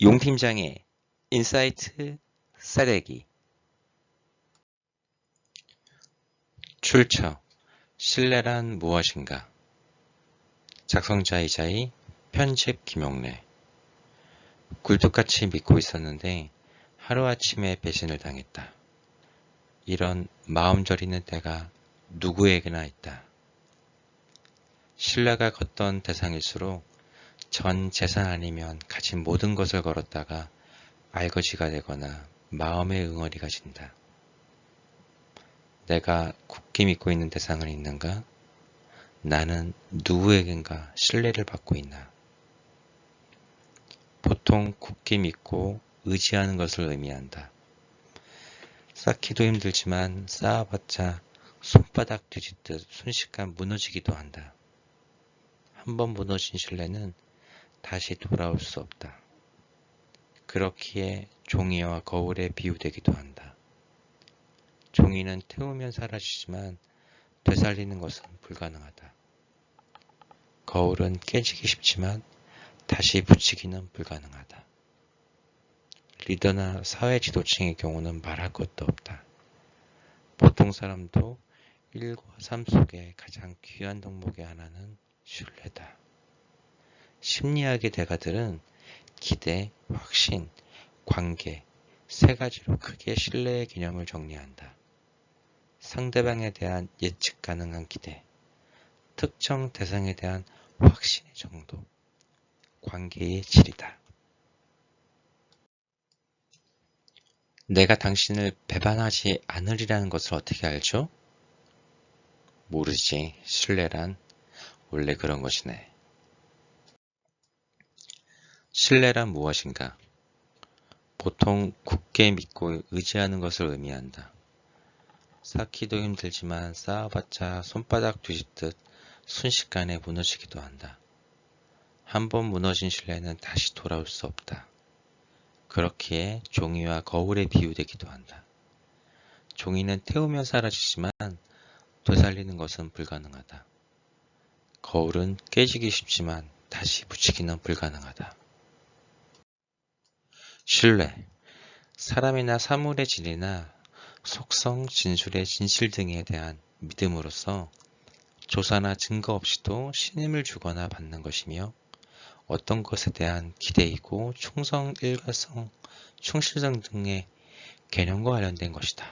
용 팀장의 인사이트 싸대기. 출처 신뢰란 무엇인가. 작성자이자의 편집 김용래. 굴뚝같이 믿고 있었는데 하루아침에 배신을 당했다. 이런 마음 저리는 때가 누구에게나 있다. 신뢰가 걷던 대상일수록 전 재산 아니면 가진 모든 것을 걸었다가 알거지가 되거나 마음의 응어리가 진다. 내가 굳게 믿고 있는 대상은 있는가? 나는 누구에겐가 신뢰를 받고 있나? 보통 굳게 믿고 의지하는 것을 의미한다. 쌓기도 힘들지만 쌓아봤자 손바닥 뒤집듯 순식간 무너지기도 한다. 한번 무너진 신뢰는 다시 돌아올 수 없다. 그렇기에 종이와 거울에 비유되기도 한다. 종이는 태우면 사라지지만 되살리는 것은 불가능하다. 거울은 깨지기 쉽지만 다시 붙이기는 불가능하다. 리더나 사회 지도층의 경우는 말할 것도 없다. 보통 사람도 일과 삶 속에 가장 귀한 덕목의 하나는 신뢰다. 심리학의 대가들은 기대, 확신, 관계 세 가지로 크게 신뢰의 개념을 정리한다. 상대방에 대한 예측 가능한 기대, 특정 대상에 대한 확신의 정도, 관계의 질이다. 내가 당신을 배반하지 않으리라는 것을 어떻게 알죠? 모르지. 신뢰란 원래 그런 것이네. 신뢰란 무엇인가? 보통 굳게 믿고 의지하는 것을 의미한다. 쌓기도 힘들지만 쌓아봤자 손바닥 뒤집듯 순식간에 무너지기도 한다. 한번 무너진 신뢰는 다시 돌아올 수 없다. 그렇기에 종이와 거울에 비유되기도 한다. 종이는 태우면 사라지지만 되살리는 것은 불가능하다. 거울은 깨지기 쉽지만 다시 붙이기는 불가능하다. 신뢰, 사람이나 사물의 질이나 속성, 진술의 진실 등에 대한 믿음으로써 조사나 증거 없이도 신임을 주거나 받는 것이며 어떤 것에 대한 기대이고 충성, 일관성, 충실성 등의 개념과 관련된 것이다.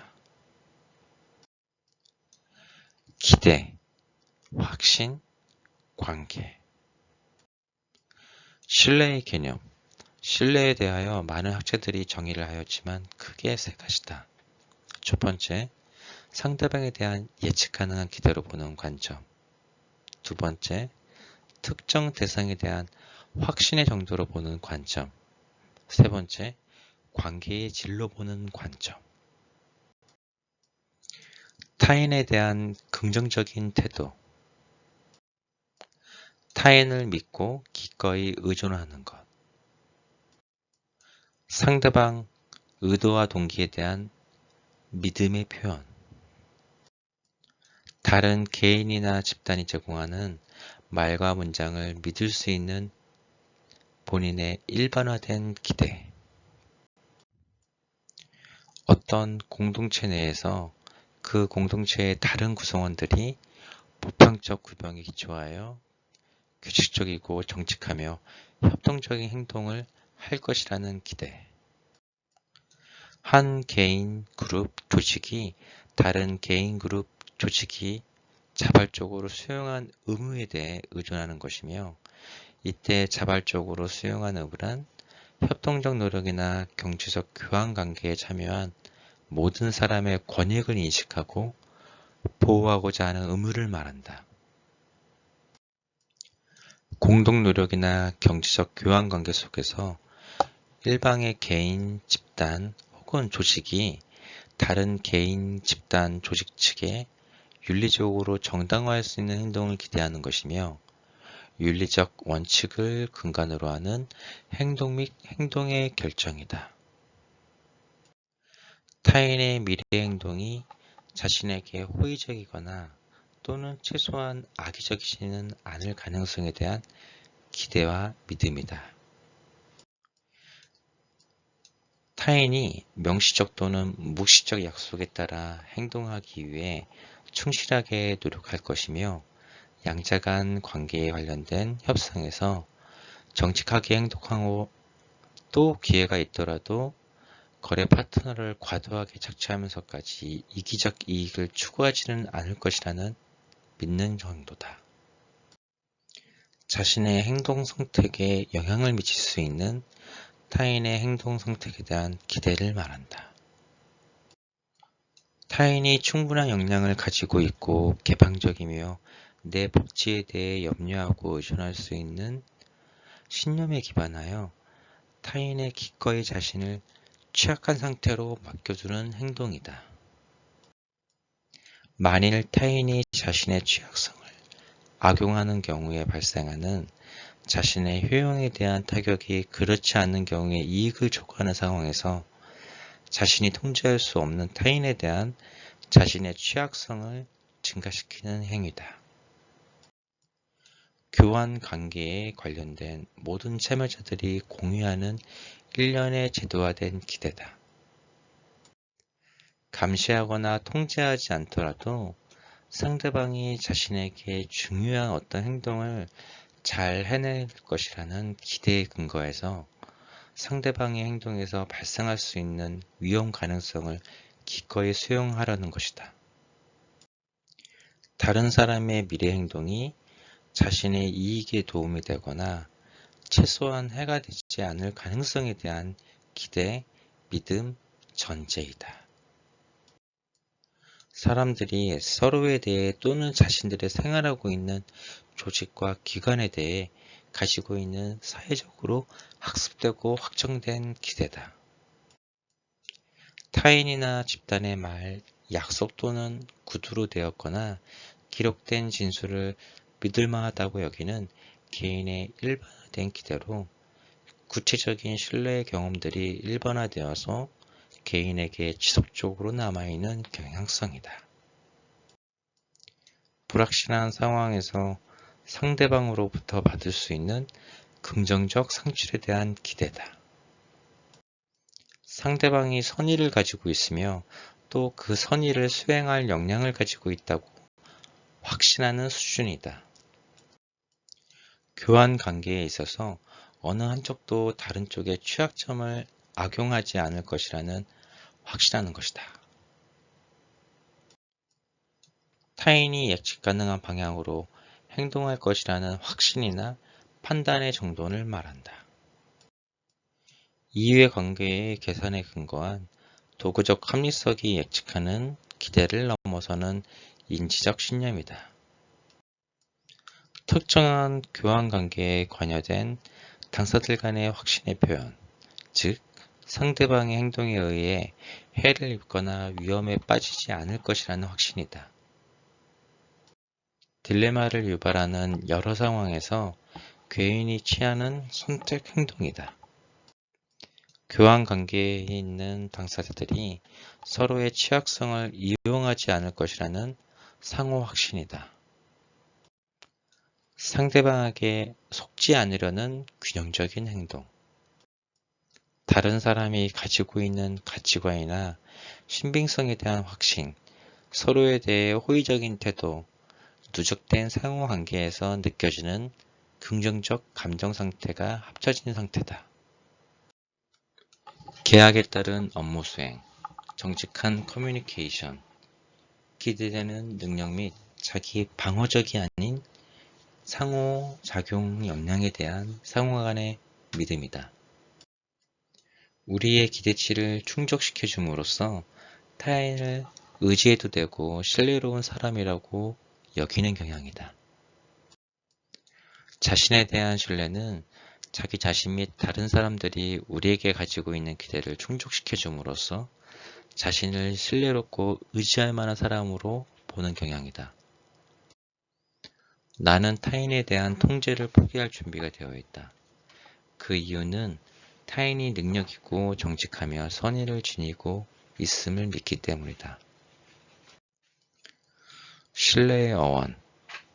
기대, 확신, 관계. 신뢰의 개념. 신뢰에 대하여 많은 학자들이 정의를 하였지만 크게 세 가지다. 첫 번째, 상대방에 대한 예측 가능한 기대로 보는 관점. 두 번째, 특정 대상에 대한 확신의 정도로 보는 관점. 세 번째, 관계의 질로 보는 관점. 타인에 대한 긍정적인 태도. 타인을 믿고 기꺼이 의존하는 것. 상대방 의도와 동기에 대한 믿음의 표현. 다른 개인이나 집단이 제공하는 말과 문장을 믿을 수 있는 본인의 일반화된 기대. 어떤 공동체 내에서 그 공동체의 다른 구성원들이 보편적 구병에 기초하여 규칙적이고 정직하며 협동적인 행동을 할 것이라는 기대. 한 개인, 그룹, 조직이 다른 개인, 그룹, 조직이 자발적으로 수용한 의무에 대해 의존하는 것이며 이때 자발적으로 수용한 의무란 협동적 노력이나 경제적 교환 관계에 참여한 모든 사람의 권익을 인식하고 보호하고자 하는 의무를 말한다. 공동 노력이나 경제적 교환 관계 속에서 일방의 개인, 집단 혹은 조직이 다른 개인, 집단, 조직 측에 윤리적으로 정당화할 수 있는 행동을 기대하는 것이며 윤리적 원칙을 근간으로 하는 행동 및 행동의 결정이다. 타인의 미래 행동이 자신에게 호의적이거나 또는 최소한 악의적이지는 않을 가능성에 대한 기대와 믿음이다. 타인이 명시적 또는 묵시적 약속에 따라 행동하기 위해 충실하게 노력할 것이며 양자 간 관계에 관련된 협상에서 정직하게 행동하고 또 기회가 있더라도 거래 파트너를 과도하게 착취하면서까지 이기적 이익을 추구하지는 않을 것이라는 믿는 정도다. 자신의 행동 선택에 영향을 미칠 수 있는 타인의 행동 선택에 대한 기대를 말한다. 타인이 충분한 역량을 가지고 있고 개방적이며 내 복지에 대해 염려하고 의존할 수 있는 신념에 기반하여 타인의 기꺼이 자신을 취약한 상태로 맡겨두는 행동이다. 만일 타인이 자신의 취약성을 악용하는 경우에 발생하는 자신의 효용에 대한 타격이 그렇지 않은 경우에 이익을 촉구하는 상황에서 자신이 통제할 수 없는 타인에 대한 자신의 취약성을 증가시키는 행위다. 교환 관계에 관련된 모든 참여자들이 공유하는 일련의 제도화된 기대다. 감시하거나 통제하지 않더라도 상대방이 자신에게 중요한 어떤 행동을 잘 해낼 것이라는 기대에 근거해서 상대방의 행동에서 발생할 수 있는 위험 가능성을 기꺼이 수용하려는 것이다. 다른 사람의 미래 행동이 자신의 이익에 도움이 되거나 최소한 해가 되지 않을 가능성에 대한 기대, 믿음, 전제이다. 사람들이 서로에 대해 또는 자신들의 생활하고 있는 조직과 기관에 대해 가지고 있는 사회적으로 학습되고 확정된 기대다. 타인이나 집단의 말, 약속 또는 구두로 되었거나 기록된 진술을 믿을만하다고 여기는 개인의 일반화된 기대로 구체적인 신뢰 경험들이 일반화되어서 개인에게 지속적으로 남아있는 경향성이다. 불확실한 상황에서 상대방으로부터 받을 수 있는 긍정적 상출에 대한 기대다. 상대방이 선의를 가지고 있으며 또 그 선의를 수행할 역량을 가지고 있다고 확신하는 수준이다. 교환 관계에 있어서 어느 한쪽도 다른 쪽의 취약점을 악용하지 않을 것이라는 확신하는 것이다. 타인이 예측 가능한 방향으로 행동할 것이라는 확신이나 판단의 정도를 말한다. 이해 관계의 계산에 근거한 도구적 합리성이 예측하는 기대를 넘어서는 인지적 신념이다. 특정한 교환 관계에 관여된 당사들 간의 확신의 표현, 즉 상대방의 행동에 의해 해를 입거나 위험에 빠지지 않을 것이라는 확신이다. 딜레마를 유발하는 여러 상황에서 괴인이 취하는 선택 행동이다. 교환 관계에 있는 당사자들이 서로의 취약성을 이용하지 않을 것이라는 상호 확신이다. 상대방에게 속지 않으려는 균형적인 행동. 다른 사람이 가지고 있는 가치관이나 신빙성에 대한 확신, 서로에 대해 호의적인 태도, 누적된 상호 관계에서 느껴지는 긍정적 감정 상태가 합쳐진 상태다. 계약에 따른 업무 수행, 정직한 커뮤니케이션, 기대되는 능력 및 자기 방어적이 아닌 상호작용 역량에 대한 상호 간의 믿음이다. 우리의 기대치를 충족시켜 줌으로써 타인을 의지해도 되고 신뢰로운 사람이라고 여기는 경향이다. 자신에 대한 신뢰는 자기 자신 및 다른 사람들이 우리에게 가지고 있는 기대를 충족시켜 줌으로써 자신을 신뢰롭고 의지할 만한 사람으로 보는 경향이다. 나는 타인에 대한 통제를 포기할 준비가 되어 있다. 그 이유는 타인이 능력있고 정직하며 선의를 지니고 있음을 믿기 때문이다. 신뢰의 어원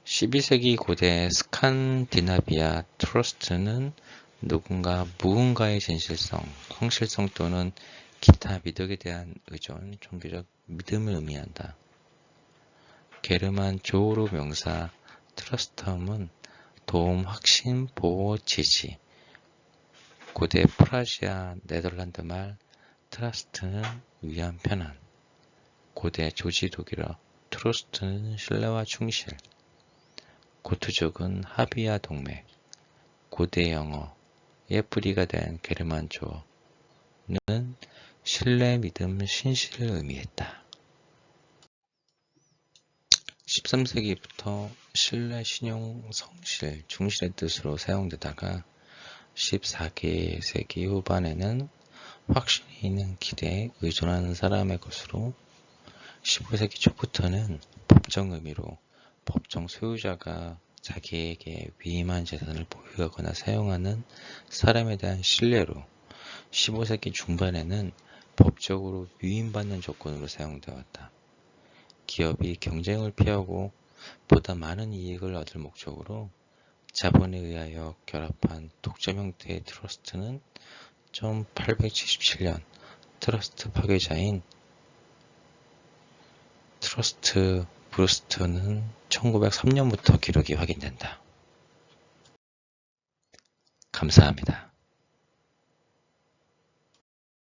12세기 고대 스칸디나비아 트러스트는 누군가의 진실성, 성실성 또는 기타 미덕에 대한 의존, 종교적 믿음을 의미한다. 게르만 조어로 명사 트러스텀은 도움, 확신, 보호, 지지. 고대 프라시아 네덜란드 말 트라스트는 위안, 편안. 고대 조지 독일어 트로스트는 신뢰와 충실. 고트족은 합의와 동맹. 고대 영어의 뿌리가 된 게르만조어는 신뢰, 믿음, 신실을 의미했다. 13세기부터 신뢰, 신용, 성실, 충실의 뜻으로 사용되다가 14세기 후반에는 확신이 있는 기대에 의존하는 사람의 것으로 15세기 초부터는 법정 의미로 법정 소유자가 자기에게 위임한 재산을 보유하거나 사용하는 사람에 대한 신뢰로 15세기 중반에는 법적으로 위임받는 조건으로 사용되었다. 기업이 경쟁을 피하고 보다 많은 이익을 얻을 목적으로 자본에 의하여 결합한 독점 형태의 트러스트는 1877년 트러스트 파괴자인 트러스트 브루스트는 1903년부터 기록이 확인된다. 감사합니다.